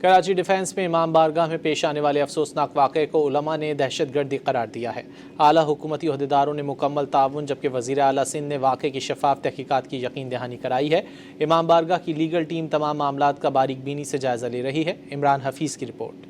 Karachi defence میں امام بارگاہ میں پیش آنے والے افسوسناک واقعے کو علماء نے دہشت گردی قرار دیا ہے۔ اعلیٰ حکومتی عہدیداروں نے مکمل تعاون، جبکہ وزیر اعلیٰ سندھ نے واقعے کی شفاف تحقیقات کی یقین دہانی کرائی ہے۔ امام بارگاہ کی لیگل ٹیم تمام معاملات کا باریک بینی سے جائزہ لے رہی ہے۔ عمران حفیظ کی رپورٹ۔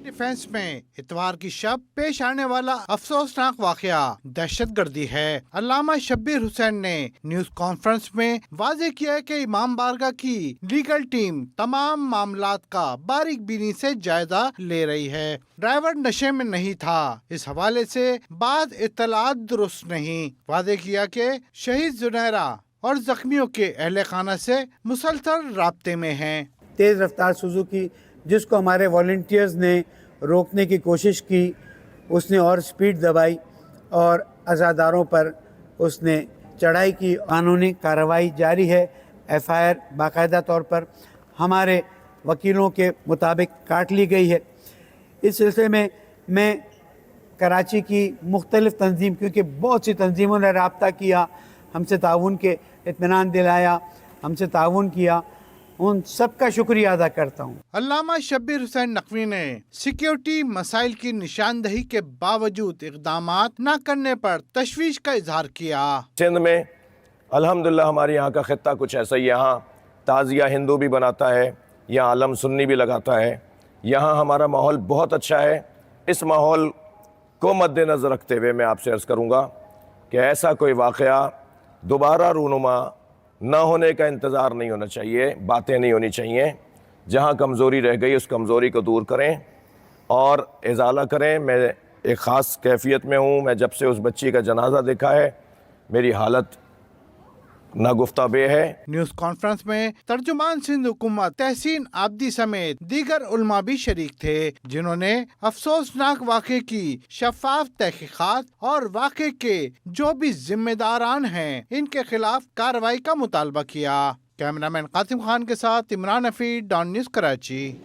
ڈیفنس میں اتوار کی شب پیش آنے والا افسوسناک واقعہ دہشت گردی ہے۔ علامہ شبیر حسین نے نیوز کانفرنس میں واضح کیا کہ امام بارگاہ کی لیگل ٹیم تمام معاملات کا باریک بینی سے جائزہ لے رہی ہے۔ ڈرائیور نشے میں نہیں تھا، اس حوالے سے بعض اطلاعات درست نہیں۔ واضح کیا کہ شہید زنیرہ اور زخمیوں کے اہل خانہ سے مسلسل رابطے میں ہیں۔ تیز رفتار سوزوکی جس کو ہمارے والنٹیئرز نے روکنے کی کوشش کی، اس نے اور سپیڈ دبائی اور عزاداروں پر اس نے چڑھائی کی۔ قانونی کارروائی جاری ہے۔ ایف آئی آر باقاعدہ طور پر ہمارے وکیلوں کے مطابق کاٹ لی گئی ہے۔ اس سلسلے میں کراچی کی مختلف تنظیم، کیونکہ بہت سی تنظیموں نے رابطہ کیا، ہم سے تعاون کے اطمینان دلایا، ہم سے تعاون کیا، ان سب کا شکریہ ادا کرتا ہوں۔ علامہ شبیر حسین نقوی نے سیکیورٹی مسائل کی نشاندہی کے باوجود اقدامات نہ کرنے پر تشویش کا اظہار کیا۔ سندھ میں الحمدللہ ہمارے یہاں کا خطہ کچھ ایسا ہی، یہاں تعزیہ ہندو بھی بناتا ہے، یہاں علم سنی بھی لگاتا ہے، یہاں ہمارا ماحول بہت اچھا ہے۔ اس ماحول کو مد نظر رکھتے ہوئے میں آپ سے عرض کروں گا کہ ایسا کوئی واقعہ دوبارہ رونما نہ ہونے کا انتظار نہیں ہونا چاہیے، باتیں نہیں ہونی چاہیے۔ جہاں کمزوری رہ گئی اس کمزوری کو دور کریں اور ازالہ کریں۔ میں ایک خاص کیفیت میں ہوں۔ میں جب سے اس بچی کا جنازہ دیکھا ہے میری حالت ناگفتہ بے ہے۔ نیوز کانفرنس میں ترجمان سندھ حکومت تحسین عابدی سمیت دیگر علماء بھی شریک تھے، جنہوں نے افسوسناک واقعے کی شفاف تحقیقات اور واقعے کے جو بھی ذمہ داران ہیں ان کے خلاف کارروائی کا مطالبہ کیا۔ کیمرہ مین قاسم خان کے ساتھ عمران حفیظ، ڈان نیوز کراچی۔